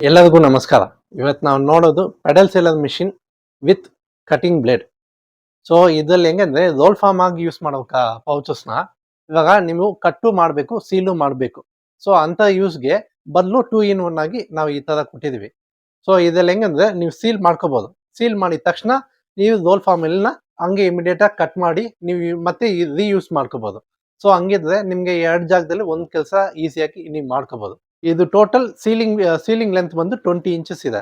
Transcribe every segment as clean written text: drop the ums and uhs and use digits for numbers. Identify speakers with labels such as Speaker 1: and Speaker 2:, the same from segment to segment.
Speaker 1: ಎಲ್ಲರಿಗೂ ನಮಸ್ಕಾರ. ಇವತ್ತು ನಾವು ನೋಡೋದು pedal seller machine with cutting blade. So ಇದ್ರಲ್ಲಿ ಹೆಂಗಂದ್ರೆ ರೋಲ್ ಫಾರ್ಮ್ ಆಗಿ ಯೂಸ್ ಮಾಡೋ ಪೌಚಸ್ನ ಇವಾಗ ನೀವು ಕಟ್ಟು ಮಾಡಬೇಕು, ಸೀಲು ಮಾಡಬೇಕು. ಸೊ ಅಂತ ಯೂಸ್ಗೆ ಬದಲು 2 in 1 ಆಗಿ ನಾವು ಈ ತರ ಕೊಟ್ಟಿದೀವಿ. ಸೊ ಇದ್ರಲ್ಲಿ ಹೆಂಗಂದ್ರೆ ನೀವು ಸೀಲ್ ಮಾಡ್ಕೋಬಹುದು. ಸೀಲ್ ಮಾಡಿದ ತಕ್ಷಣ ನೀವು ರೋಲ್ ಫಾರ್ಮ್ ಎಲ್ಲ ಹಂಗೆ ಇಮಿಡಿಯೇಟ್ ಆಗಿ ಕಟ್ ಮಾಡಿ ನೀವು ಮತ್ತೆ ರೀಯೂಸ್ ಮಾಡ್ಕೋಬಹುದು. ಸೊ ಹಂಗಿದ್ರೆ ನಿಮ್ಗೆ 2 ಜಾಗದಲ್ಲಿ ಒಂದ್ ಕೆಲಸ ಈಸಿಯಾಗಿ ನೀವು ಮಾಡ್ಕೋಬಹುದು. ಇದು ಟೋಟಲ್ ಸೀಲಿಂಗ್ ಲೆಂತ್ ಬಂದು 20 ಇಂಚಸ್ ಇದೆ.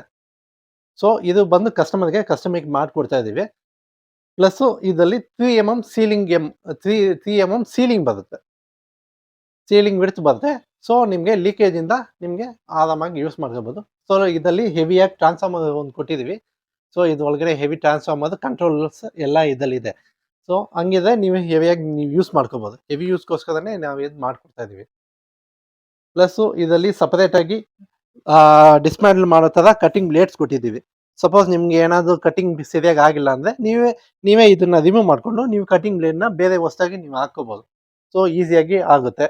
Speaker 1: ಸೊ ಇದು ಬಂದು ಕಸ್ಟಮರ್ಗೆ ಮಾಡ್ಕೊಡ್ತಾ ಇದೀವಿ. ಪ್ಲಸ್ ಇದರಲ್ಲಿ 3 mm ಸೀಲಿಂಗ್ ಬರುತ್ತೆ. ಸೀಲಿಂಗ್ ವಿಡ್ತ್ ಬರುತ್ತೆ. ಸೊ ನಿಮ್ಗೆ ಲೀಕೇಜ್ ಇಂದ ನಿಮ್ಗೆ ಆರಾಮಾಗಿ ಯೂಸ್ ಮಾಡ್ಕೋಬಹುದು. ಸೊ ಇದರಲ್ಲಿ ಹೆವಿಯಾಗಿ ಟ್ರಾನ್ಸ್ಫಾರ್ಮರ್ ಒಂದು ಕೊಟ್ಟಿದೀವಿ. ಸೊ ಇದು ಒಳಗಡೆ ಹೆವಿ ಟ್ರಾನ್ಸ್ಫಾರ್ಮರ್ ಕಂಟ್ರೋಲ್ಸ್ ಎಲ್ಲ ಇದರಲ್ಲಿ ಇದೆ. ಸೊ ಹಂಗಿದ್ರೆ ನೀವು ಹೆವಿಯಾಗಿ ನೀವು ಯೂಸ್ ಮಾಡ್ಕೋಬಹುದು. ಹೆವಿ ಯೂಸ್ಗೋಸ್ಕರನೇ ನಾವು ಇದು ಮಾಡ್ಕೊಡ್ತಾ ಇದೀವಿ. ಪ್ಲಸ್ ಇದರಲ್ಲಿ ಸಪರೇಟ್ ಆಗಿ ಡಿಸ್ಮ್ಯಾಂಟಲ್ ಮಾಡೋ ತರ ಕಟಿಂಗ್ ಬ್ಲೇಡ್ಸ್ ಕೊಟ್ಟಿದ್ದೀವಿ. ಸಪೋಸ್ ನಿಮ್ಗೆ ಏನಾದ್ರು ಕಟಿಂಗ್ ಸರಿಯಾಗಿ ಆಗಿಲ್ಲ ಅಂದ್ರೆ ನೀವೇ ಇದನ್ನ ರಿಮೂವ್ ಮಾಡ್ಕೊಂಡು ನೀವು ಕಟಿಂಗ್ ಬ್ಲೇಡ್ ನ ಬೇರೆ ಹೊಸದಾಗಿ ನೀವು ಹಾಕೋಬಹುದು. ಸೊ ಈಸಿಯಾಗಿ ಆಗುತ್ತೆ.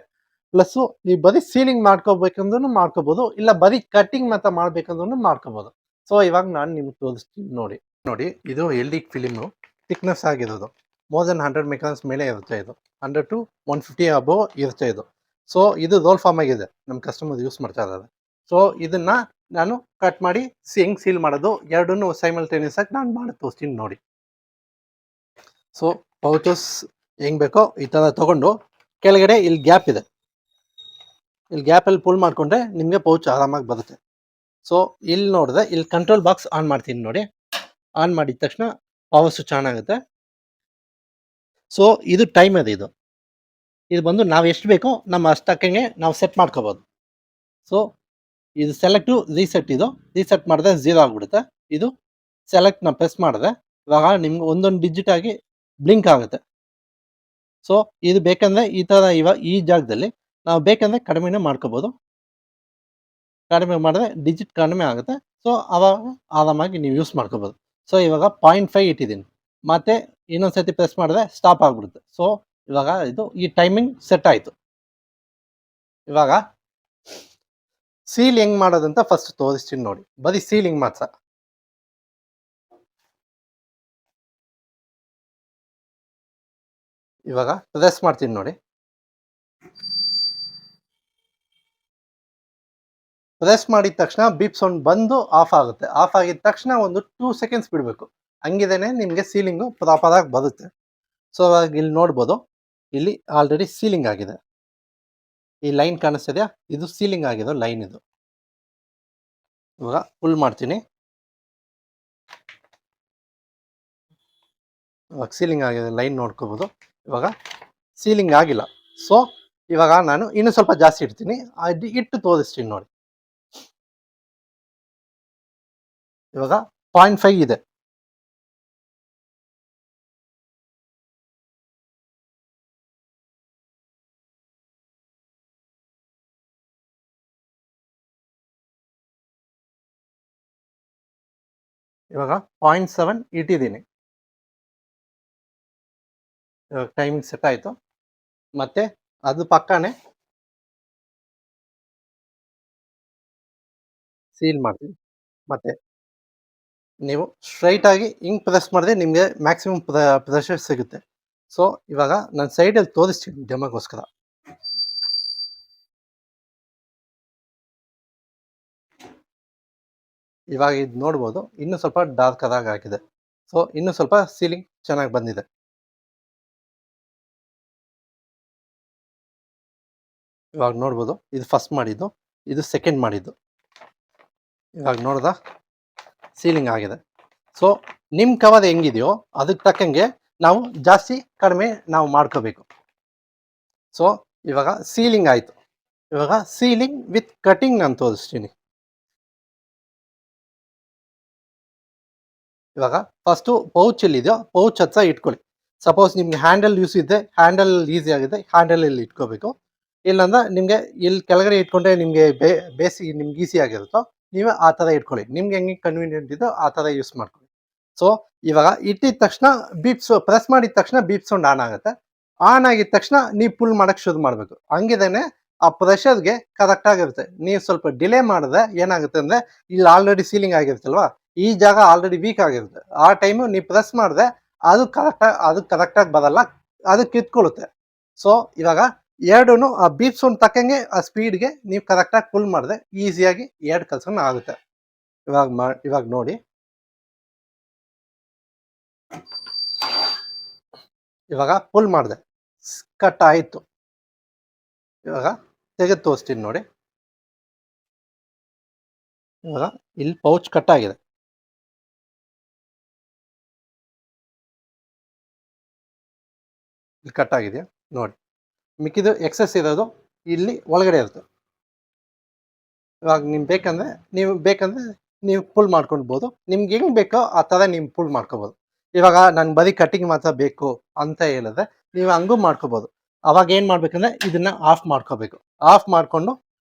Speaker 1: ಪ್ಲಸ್ ನೀವು ಬರೀ ಸೀಲಿಂಗ್ ಮಾಡ್ಕೋಬೇಕಂದ್ರೂ ಮಾಡ್ಕೋಬಹುದು, ಇಲ್ಲ ಬರೀ ಕಟಿಂಗ್ ಮಾತ್ರ ಮಾಡ್ಬೇಕಂದ್ರೂ ಮಾಡ್ಕೋಬಹುದು. ಸೊ ಇವಾಗ ನಾನು ನಿಮ್ಗೆ ತೋರಿಸ್ತೀನಿ ನೋಡಿ ಇದು LD ಫಿಲಿಮ್ ಥಿಕ್ನೆಸ್ ಆಗಿರೋದು ಮೋರ್ ದನ್ 100 ಮೈಕ್ರಾನ್ಸ್ ಮೇಲೆ ಇರುತ್ತೆ. ಇದು 100 to 150 ಅಬೋವ್ ಇರುತ್ತೆ ಇದು. ಸೊ ಇದು ರೋಲ್ ಫಾರ್ಮ್ ಆಗಿದೆ, ನಮ್ಮ ಕಸ್ಟಮರ್ ಯೂಸ್ ಮಾಡ್ತಾ ಇದ್ದಾರೆ. ಸೊ ಇದನ್ನ ನಾನು ಕಟ್ ಮಾಡಿ ಹೆಂಗ್ ಸೀಲ್ ಮಾಡೋದು ಎರಡನ್ನೂ ಸೈಮಲ್ಟೇನಿಯಸ್ ಆಗಿ ನಾನು ಮಾಡಿ ತೋರಿಸ್ತೀನಿ ನೋಡಿ. ಸೊ ಪೌಚಸ್ ಹೆಂಗ್ ಬೇಕೋ ಈ ತರ ತಗೊಂಡು ಕೆಳಗಡೆ ಇಲ್ಲಿ ಗ್ಯಾಪ್ ಇದೆ, ಇಲ್ಲಿ ಗ್ಯಾಪಲ್ಲಿ ಪುಲ್ ಮಾಡ್ಕೊಂಡ್ರೆ ನಿಮಗೆ ಪೌಚ್ ಆರಾಮಾಗಿ ಬರುತ್ತೆ. ಸೊ ಇಲ್ಲಿ ನೋಡಿದ್ರೆ ಇಲ್ಲಿ ಕಂಟ್ರೋಲ್ ಬಾಕ್ಸ್ ಆನ್ ಮಾಡ್ತೀನಿ ನೋಡಿ. ಆನ್ ಮಾಡಿದ ತಕ್ಷಣ ಪವರ್ ಸ್ವಿಚ್ ಆನ್ ಆಗುತ್ತೆ. ಸೊ ಇದು ಟೈಮ್ ಇದೆ. ಇದು ಬಂದು ನಾವು ಎಷ್ಟು ಬೇಕೋ ನಮ್ಮ ಅಷ್ಟಕ್ಕೆ ನಾವು ಸೆಟ್ ಮಾಡ್ಕೋಬಹುದು. ಸೊ ಇದು ಸೆಲೆಕ್ಟು ರೀಸೆಟ್, ಇದು ರೀಸೆಟ್ ಮಾಡಿದ್ರೆ 0 ಆಗಿಬಿಡುತ್ತೆ. ಇದು ಸೆಲೆಕ್ಟ್ ನ ಪ್ರೆಸ್ ಮಾಡಿದ್ರೆ ಇವಾಗ ನಿಮ್ಗೆ ಒಂದೊಂದು ಡಿಜಿಟ್ ಆಗಿ ಬ್ಲಿಂಕ್ ಆಗುತ್ತೆ. ಸೊ ಇದು ಬೇಕಂದ್ರೆ ಈ ತರ ಇವಾಗ ಈ ಜಾಗದಲ್ಲಿ ನಾವು ಬೇಕಂದ್ರೆ ಕಡಿಮೆನೂ ಮಾಡ್ಕೋಬಹುದು. ಕಡಿಮೆ ಮಾಡಿದ್ರೆ ಡಿಜಿಟ್ ಕಡಿಮೆ ಆಗುತ್ತೆ. ಸೊ ಅವಾಗ ಆರಾಮಾಗಿ ನೀವು ಯೂಸ್ ಮಾಡ್ಕೋಬಹುದು. ಸೊ ಇವಾಗ 0.5 ಇಟ್ಟಿದ್ದೀನಿ, ಮತ್ತೆ ಇನ್ನೊಂದ್ಸತಿ ಪ್ರೆಸ್ ಮಾಡಿದ್ರೆ ಸ್ಟಾಪ್ ಆಗ್ಬಿಡುತ್ತೆ. ಸೊ ಇವಾಗ ಇದು ಈ ಟೈಮಿಂಗ್ ಸೆಟ್ ಆಯ್ತು. ಇವಾಗ ಸೀಲ್ ಹೆಂಗ್ ಮಾಡೋದಂತ ಫಸ್ಟ್ ತೋರಿಸ್ತೀನಿ ನೋಡಿ. ಬರೀ ಸೀಲಿಂಗ್ ಮಾತ್ರ. ಇವಾಗ ಪ್ರೆಸ್ ಮಾಡ್ತೀನಿ ನೋಡಿ. ಪ್ರೆಸ್ ಮಾಡಿದ ತಕ್ಷಣ ಬೀಪ್ ಸೌಂಡ್ ಬಂದು ಆಫ್ ಆಗುತ್ತೆ. ಆಫ್ ಆಗಿದ ತಕ್ಷಣ ಒಂದು 2 ಸೆಕೆಂಡ್ಸ್ ಬಿಡಬೇಕು. ಹಂಗಿದೇನೆ ನಿಮಗೆ ಸೀಲಿಂಗು ಪ್ರಾಪರ್ ಆಗಿ ಬರುತ್ತೆ. ಸೊ ಇವಾಗ ಇಲ್ಲಿ ನೋಡ್ಬೋದು, ಇಲ್ಲಿ ಆಲ್ರೆಡಿ ಸೀಲಿಂಗ್ ಆಗಿದೆ. ಈ ಲೈನ್ ಕಾಣಿಸ್ತಿದೆಯಾ, ಇದು ಸೀಲಿಂಗ್ ಆಗಿರೋ ಲೈನ್. ಇದು ಇವಾಗ ಫುಲ್ ಮಾಡ್ತೀನಿ. ಇವಾಗ ಸೀಲಿಂಗ್ ಆಗಿದೆ ಲೈನ್ ನೋಡ್ಕೋಬಹುದು. ಇವಾಗ ಸೀಲಿಂಗ್ ಆಗಿಲ್ಲ. ಸೊ ಇವಾಗ ನಾನು ಇನ್ನೂ ಸ್ವಲ್ಪ ಜಾಸ್ತಿ ಇಡ್ತೀನಿ, ಇಟ್ಟು ತೋರಿಸ್ತೀನಿ ನೋಡಿ. ಇವಾಗ 0.5 ಇದೆ. ಇವಾಗ 0.7 ಇಟ್ಟಿದ್ದೀನಿ. ಇವಾಗ ಟೈಮಿಂಗ್ ಸೆಟ್ ಆಯಿತು. ಮತ್ತೆ ಅದು ಪಕ್ಕನೆ ಸೀಲ್ ಮಾಡ್ತೀನಿ. ಮತ್ತೆ ನೀವು ಸ್ಟ್ರೈಟ್ ಆಗಿ ಹಿಂಗ್ ಪ್ರೆಸ್ ಮಾಡಿದ್ರೆ ನಿಮಗೆ ಮ್ಯಾಕ್ಸಿಮಮ್ ಪ್ರೆಷರ್ ಸಿಗುತ್ತೆ. ಸೊ ಇವಾಗ ನಾನು ಸೈಡಲ್ಲಿ ತೋರಿಸ್ತೀನಿ ಡೆಮೋಗೋಸ್ಕರ. ಇವಾಗ ಇದು ನೋಡ್ಬೋದು, ಇನ್ನೂ ಸ್ವಲ್ಪ ಡಾರ್ಕ್ ಆಗಿ ಆಗಿದೆ. ಸೊ ಇನ್ನೂ ಸ್ವಲ್ಪ ಸೀಲಿಂಗ್ ಚೆನ್ನಾಗಿ ಬಂದಿದೆ. ಇವಾಗ ನೋಡ್ಬೋದು, ಇದು ಫಸ್ಟ್ ಮಾಡಿದ್ದು, ಇದು ಸೆಕೆಂಡ್ ಮಾಡಿದ್ದು. ಇವಾಗ ನೋಡ್ದ ಸೀಲಿಂಗ್ ಆಗಿದೆ. ಸೊ ನಿಮ್ಮ ಕವರ್ ಹೆಂಗಿದೆಯೋ ಅದಕ್ಕೆ ತಕ್ಕಂಗೆ ನಾವು ಜಾಸ್ತಿ ಕಡಿಮೆ ನಾವು ಮಾಡ್ಕೋಬೇಕು. ಸೊ ಇವಾಗ ಸೀಲಿಂಗ್ ಆಯಿತು. ಇವಾಗ ಸೀಲಿಂಗ್ ವಿತ್ ಕಟಿಂಗ್ ನಾನು ತೋರಿಸ್ತೀನಿ. ಇವಾಗ ಫಸ್ಟು ಪೌಚ್ ಎಲ್ಲಿದೆಯೋ ಪೌಚ್ ಹತ್ರ ಇಟ್ಕೊಳ್ಳಿ. ಸಪೋಸ್ ನಿಮ್ಗೆ ಹ್ಯಾಂಡಲ್ ಯೂಸ್ ಇದೆ, ಹ್ಯಾಂಡಲ್ ಈಸಿ ಆಗಿದೆ, ಹ್ಯಾಂಡಲ್ ಇಲ್ಲಿ ಇಟ್ಕೋಬೇಕು. ಇಲ್ಲಾಂದ್ರೆ ನಿಮಗೆ ಇಲ್ಲಿ ಕೆಳಗಡೆ ಇಟ್ಕೊಂಡ್ರೆ ನಿಮಗೆ ನಿಮ್ಗೆ ಈಸಿ ಆಗಿರುತ್ತೋ ನೀವೇ ಆ ಥರ ಇಟ್ಕೊಳ್ಳಿ. ನಿಮ್ಗೆ ಹೆಂಗೆ ಕನ್ವೀನಿಯೆಂಟ್ ಇದೋ ಆ ಥರ ಯೂಸ್ ಮಾಡ್ಕೊಳ್ಳಿ. ಸೊ ಇವಾಗ ಇಟ್ಟಿದ ತಕ್ಷಣ ಪ್ರೆಸ್ ಮಾಡಿದ ತಕ್ಷಣ ಬೀಪ್ ಸೌಂಡ್ ಆನ್ ಆಗುತ್ತೆ. ಆನ್ ಆಗಿದ ತಕ್ಷಣ ನೀವು ಪುಲ್ ಮಾಡಕ್ಕೆ ಶುರು ಮಾಡಬೇಕು. ಹಂಗಿದೇನೆ ಆ ಪ್ರೆಷರ್ಗೆ ಕರೆಕ್ಟ್ ಆಗಿರುತ್ತೆ. ನೀವು ಸ್ವಲ್ಪ ಡಿಲೇ ಮಾಡಿದ್ರೆ ಏನಾಗುತ್ತೆ ಅಂದ್ರೆ ಇಲ್ಲಿ ಆಲ್ರೆಡಿ ಸೀಲಿಂಗ್ ಆಗಿರುತ್ತಲ್ವಾ, ಈ ಜಾಗ ಆಲ್ರೆಡಿ ವೀಕ್ ಆಗಿರುತ್ತೆ. ಆ ಟೈಮು ನೀವು ಪ್ರೆಸ್ ಮಾಡಿದ್ರೆ ಅದು ಕರೆಕ್ಟಾಗಿ ಬರಲ್ಲ, ಅದು ಕಿತ್ಕೊಳ್ಳುತ್ತೆ. ಸೊ ಇವಾಗ ಎರಡೂನು ಆ ಬೀಪ್ ಸೌಂಡ್ ತಕ್ಕಂಗೆ ಆ ಸ್ಪೀಡ್ಗೆ ನೀವು ಕರೆಕ್ಟಾಗಿ ಫುಲ್ ಮಾಡಿದ್ರೆ ಈಸಿಯಾಗಿ ಎರಡು ಕೆಲಸನೂ ಆಗುತ್ತೆ. ಇವಾಗ ನೋಡಿ, ಇವಾಗ ಫುಲ್ ಮಾಡಿದೆ, ಕಟ್ ಆಯಿತು. ಇವಾಗ ತೆಗೆದು ತೋರಿಸ್ತೀನಿ ನೋಡಿ. ಇವಾಗ ಇಲ್ಲಿ ಪೌಚ್ ಕಟ್ ಆಗಿದೆ. ಇಲ್ಲಿ ಕಟ್ ಆಗಿದೆಯಾ ನೋಡಿ. ಮಿಕ್ಕಿದು ಎಕ್ಸಸ್ ಇರೋದು ಇಲ್ಲಿ ಒಳಗಡೆ ಇರುತ್ತೆ. ಇವಾಗ ಬೇಕಂದ್ರೆ ನೀವು ಫುಲ್ ಮಾಡ್ಕೊಳ್ಬೋದು. ನಿಮ್ಗೆ ಹೆಂಗ್ ಬೇಕೋ ಆ ಥರ ನೀವು ಫುಲ್ ಮಾಡ್ಕೋಬೋದು. ಇವಾಗ ನಾನು ಬರೀ ಕಟಿಂಗ್ ಮಾತ್ರ ಬೇಕು ಅಂತ ಹೇಳಿದ್ರೆ ನೀವು ಹಂಗೂ ಮಾಡ್ಕೋಬೋದು. ಅವಾಗ ಏನು ಮಾಡ್ಬೇಕಂದ್ರೆ ಇದನ್ನ ಆಫ್ ಮಾಡ್ಕೋಬೇಕು. ಆಫ್ ಮಾಡಿಕೊಂಡು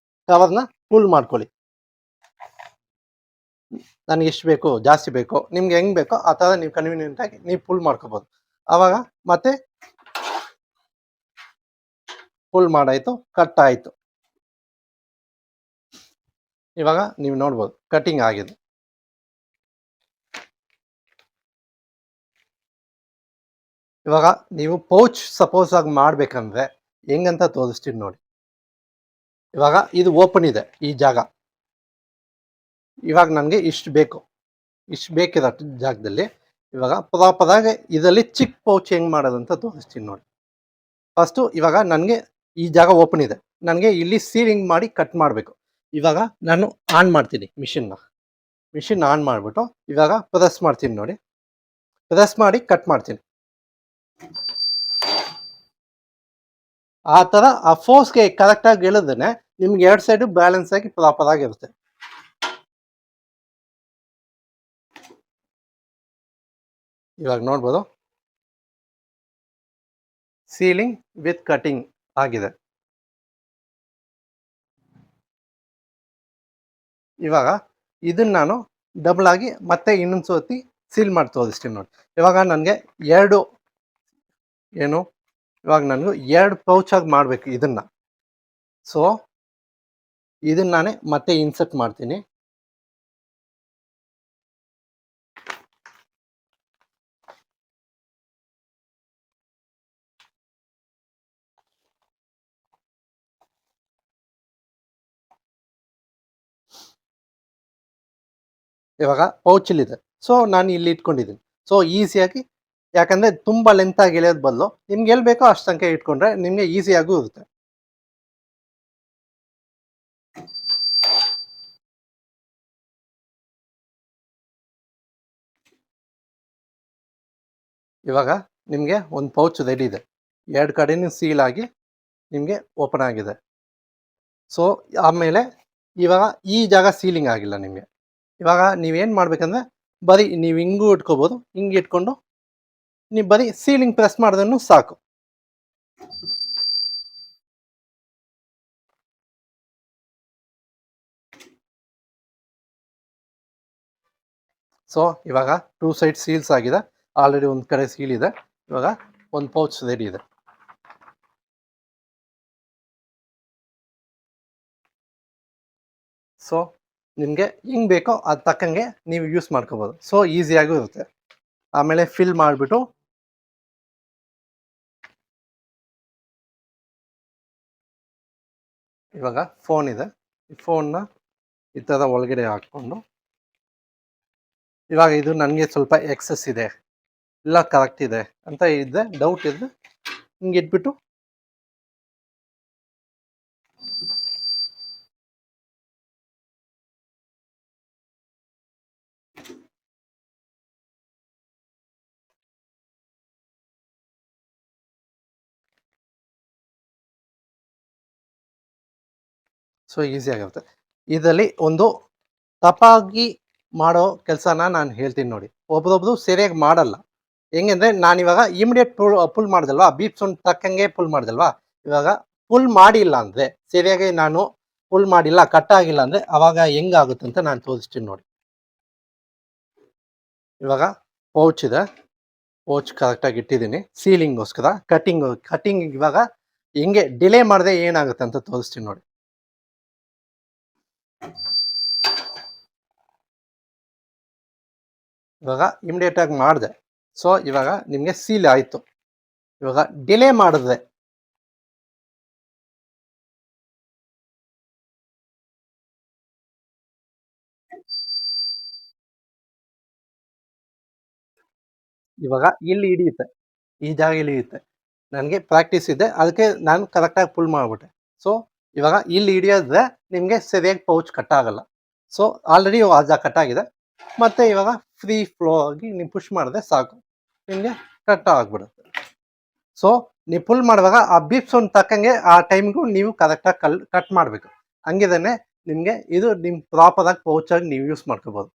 Speaker 1: ಕವರ್ನ ಫುಲ್ ಮಾಡ್ಕೊಳ್ಳಿ. ನನಗೆ ಎಷ್ಟು ಬೇಕು, ಜಾಸ್ತಿ ಬೇಕು, ನಿಮ್ಗೆ ಹೆಂಗ್ ಬೇಕೋ ಆ ಥರ ನೀವು ಕನ್ವೀನಿಯೆಂಟ್ ಆಗಿ ನೀವು ಫುಲ್ ಮಾಡ್ಕೋಬೋದು. ಆವಾಗ ಮತ್ತೆ ಫುಲ್ ಮಾಡಾಯ್ತು, ಕಟ್ ಆಯಿತು. ಇವಾಗ ನೀವು ನೋಡ್ಬೋದು ಕಟಿಂಗ್ ಆಗಿದೆ. ಇವಾಗ ನೀವು ಪೌಚ್ ಸಪೋಸ್ ಆಗಿ ಮಾಡ್ಬೇಕಂದ್ರೆ ಹೆಂಗಂತ ತೋರಿಸ್ತೀನಿ ನೋಡಿ. ಇವಾಗ ಇದು ಓಪನ್ ಇದೆ ಈ ಜಾಗ. ಇವಾಗ ನನಗೆ ಇಷ್ಟು ಬೇಕಿರೋ ಜಾಗದಲ್ಲಿ ಇವಾಗ ಪ್ರಾಪರ್ ಆಗಿ ಇದರಲ್ಲಿ ಚಿಕ್ಕ ಪೌಚ್ ಹೆಂಗ್ ಮಾಡೋದಂತ ತೋರಿಸ್ತೀನಿ ನೋಡಿ. ಫಸ್ಟು ಇವಾಗ ನನಗೆ ಈ ಜಾಗ ಓಪನ್ ಇದೆ, ನನಗೆ ಇಲ್ಲಿ ಸೀಲಿಂಗ್ ಮಾಡಿ ಕಟ್ ಮಾಡಬೇಕು. ಇವಾಗ ನಾನು ಆನ್ ಮಾಡ್ತೀನಿ ಮಿಷಿನ್ ಆನ್ ಮಾಡಿಬಿಟ್ಟು ಇವಾಗ ಪ್ರೆಸ್ ಮಾಡ್ತೀನಿ ನೋಡಿ. ಪ್ರೆಸ್ ಮಾಡಿ ಕಟ್ ಮಾಡ್ತೀನಿ. ಆ ಥರ ಆ ಫೋರ್ಸ್ಗೆ ಕರೆಕ್ಟಾಗಿ ಎಳೆದ್ರೆ ನಿಮ್ಗೆ ಎರಡು ಸೈಡು ಬ್ಯಾಲೆನ್ಸ್ ಆಗಿ ಪ್ರಾಪರ್ ಆಗಿರುತ್ತೆ. ಇವಾಗ ನೋಡ್ಬೋದು ಸೀಲಿಂಗ್ ವಿತ್ ಕಟಿಂಗ್ ಆಗಿದೆ. ಇವಾಗ ಇದನ್ನ ನಾನು ಡಬಲ್ ಆಗಿ ಮತ್ತೆ ಇನ್ನೊಂದು ಸತಿ ಸೀಲ್ ಮಾಡಿ ತೋರಿಸ್ತೀನಿ ನೋಡಿ. ಇವಾಗ ನನಗೆ ಇವಾಗ ನನಗೆ 2 ಪೌಚ್ ಆಗಿ ಮಾಡಬೇಕು ಇದನ್ನ. ಸೊ ಇದನ್ನ ನಾನೇ ಮತ್ತೆ ಇನ್ಸರ್ಟ್ ಮಾಡ್ತೀನಿ. ಇವಾಗ ಪೌಚ್ ಇಲ್ಲಿದೆ, ಸೊ ನಾನು ಇಲ್ಲಿ ಇಟ್ಕೊಂಡಿದ್ದೀನಿ. ಸೊ ಈಸಿಯಾಗಿ, ಯಾಕಂದ್ರೆ ತುಂಬಾ ಲೆಂತ್ ಆಗಿ ಎಳೆಯೋದ್ ಬದಲು ನಿಮ್ಗೆ ಎಲ್ಲಿ ಬೇಕೋ ಅಷ್ಟು ತನಕ ಇಟ್ಕೊಂಡ್ರೆ ನಿಮ್ಗೆ ಈಸಿಯಾಗೂ ಇರುತ್ತೆ. ಇವಾಗ ನಿಮಗೆ ಒಂದು ಪೌಚ್ ರೆಡಿ ಇದೆ, 2 ಕಡೆನೂ ಸೀಲ್ ಆಗಿ ನಿಮಗೆ ಓಪನ್ ಆಗಿದೆ. ಸೊ ಆಮೇಲೆ ಇವಾಗ ಈ ಜಾಗ ಸೀಲಿಂಗ್ ಆಗಿಲ್ಲ ನಿಮಗೆ. ಇವಾಗ ನೀವೇನು ಮಾಡ್ಬೇಕಂದ್ರೆ ಬರೀ ನೀವು ಹಿಂಗೂ ಇಟ್ಕೋಬೋದು, ಹಿಂಗೆ ಇಟ್ಕೊಂಡು ನೀವು ಬರೀ ಸೀಲಿಂಗ್ ಪ್ರೆಸ್ ಮಾಡಿದ್ರೂ ಸಾಕು. ಸೊ ಇವಾಗ 2 ಸೈಡ್ ಸೀಲ್ಸ್ ಆಗಿದೆ, ಆಲ್ರೆಡಿ ಒಂದು ಕಡೆ ಸೀಲ್ ಇದೆ. ಇವಾಗ ಒಂದು ಪೌಚ್ ರೆಡಿ ಇದೆ. ಸೊ ನಿಮಗೆ ಹೆಂಗೆ ಬೇಕೋ ಅದು ತಕ್ಕಂಗೆ ನೀವು ಯೂಸ್ ಮಾಡ್ಕೋಬೋದು. ಸೊ ಈಸಿಯಾಗೂ ಇರುತ್ತೆ. ಆಮೇಲೆ ಫಿಲ್ ಮಾಡಿಬಿಟ್ಟು ಇವಾಗ ಫೋನ್ ಇದೆ, ಈ ಫೋನ್ನ ಈ ಥರ ಒಳಗಡೆ ಹಾಕ್ಕೊಂಡು ಇವಾಗ ಇದು ನನಗೆ ಸ್ವಲ್ಪ ಎಕ್ಸಸ್ ಇದೆ, ಇಲ್ಲ ಕರೆಕ್ಟ್ ಇದೆ ಅಂತ ಡೌಟ್ ಇದ್ದರೆ ಹಿಂಗೆ ಇಟ್ಬಿಟ್ಟು ಸೊ ಈಸಿ ಆಗಿರುತ್ತೆ. ಇದರಲ್ಲಿ ಒಂದು ತಪ್ಪಾಗಿ ಮಾಡೋ ಕೆಲಸನ ನಾನು ಹೇಳ್ತೀನಿ ನೋಡಿ. ಒಬ್ರೊಬ್ರು ಸರಿಯಾಗಿ ಮಾಡಲ್ಲ. ಹೆಂಗಂದ್ರೆ ನಾನಿವಾಗ ಇಮಿಡಿಯೇಟ್ ಪುಲ್ ಮಾಡ್ದಲ್ವಾ, ಬೀಪ್ ಸೌಂಡ್ ತಕ್ಕಂಗೆ ಪುಲ್ ಮಾಡ್ದಲ್ವಾ, ಇವಾಗ ಪುಲ್ ಮಾಡಿಲ್ಲ ಅಂದರೆ ಸರಿಯಾಗಿ ನಾನು ಪುಲ್ ಮಾಡಿಲ್ಲ, ಕಟ್ ಆಗಿಲ್ಲ ಅಂದರೆ ಅವಾಗ ಹೆಂಗಾಗುತ್ತೆ ಅಂತ ನಾನು ತೋರಿಸ್ತೀನಿ ನೋಡಿ. ಇವಾಗ ಪೌಚ್ ಇದೆ, ಪೌಚ್ ಕರೆಕ್ಟಾಗಿ ಇಟ್ಟಿದ್ದೀನಿ ಸೀಲಿಂಗ್ಗೋಸ್ಕರ. ಕಟಿಂಗ್ ಇವಾಗ ಹಿಂಗೆ ಡಿಲೇ ಮಾಡದೆ ಏನಾಗುತ್ತೆ ಅಂತ ತೋರಿಸ್ತೀನಿ ನೋಡಿ. ಇವಾಗ ಇಮಿಡಿಯೇಟ್ ಆಗಿ ಮಾಡಿದೆ. ಸೊ ಇವಾಗ ನಿಮಗೆ ಸೀಲ್ ಆಯಿತು. ಇವಾಗ ಡಿಲೇ ಮಾಡಿದ್ರೆ ಇವಾಗ ಇಲ್ಲಿ ಹಿಡಿಯುತ್ತೆ, ಈ ಜಾಗ ಹಿಡಿಯುತ್ತೆ. ನನಗೆ ಪ್ರಾಕ್ಟೀಸ್ ಇದೆ, ಅದಕ್ಕೆ ನಾನು ಕರೆಕ್ಟಾಗಿ ಪುಲ್ ಮಾಡಿಬಿಟ್ಟೆ. ಸೊ ಇವಾಗ ಇಲ್ಲಿ ಹಿಡಿಯೋದ್ರೆ ನಿಮಗೆ ಸರಿಯಾಗಿ ಪೌಚ್ ಕಟ್ ಆಗಲ್ಲ. ಸೊ ಆಲ್ರೆಡಿ ಆ ಜಾಗ ಕಟ್ ಆಗಿದೆ. ಮತ್ತೆ ಇವಾಗ ಫ್ರೀ ಫ್ಲೋ ಆಗಿ ನೀವು ಪುಷ್ ಮಾಡಿದ್ರೆ ಸಾಕು, ನಿಮಗೆ ಕಟ್ ಆಗಿಬಿಡುತ್ತೆ. ಸೊ ನೀವು ಪುಲ್ ಮಾಡುವಾಗ ಆ ಬೀಪ್ ಸೌಂಡ್ ತಕ್ಕಂಗೆ ಆ ಟೈಮ್ಗೂ ನೀವು ಕರೆಕ್ಟಾಗಿ ಕಟ್ ಮಾಡಬೇಕು. ಹಂಗಿದ್ರೆ ನಿಮಗೆ ಇದು ನಿಮ್ಮ ಪ್ರಾಪರಾಗಿ ಪೌಚಾಗಿ ನೀವು ಯೂಸ್ ಮಾಡ್ಕೋಬೋದು.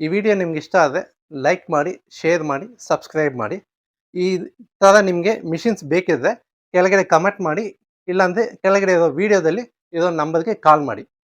Speaker 1: ಈ ವಿಡಿಯೋ ನಿಮ್ಗೆ ಇಷ್ಟ ಆದರೆ ಲೈಕ್ ಮಾಡಿ, ಶೇರ್ ಮಾಡಿ, ಸಬ್ಸ್ಕ್ರೈಬ್ ಮಾಡಿ. ಈ ಥರ ನಿಮಗೆ ಮಿಷಿನ್ಸ್ ಬೇಕಿದ್ರೆ ಕೆಳಗಡೆ ಕಮೆಂಟ್ ಮಾಡಿ, ಇಲ್ಲಾಂದರೆ ಕೆಳಗಡೆ ಇರೋ ವಿಡಿಯೋದಲ್ಲಿ ಇರೋ ನಂಬರ್ಗೆ ಕಾಲ್ ಮಾಡಿ.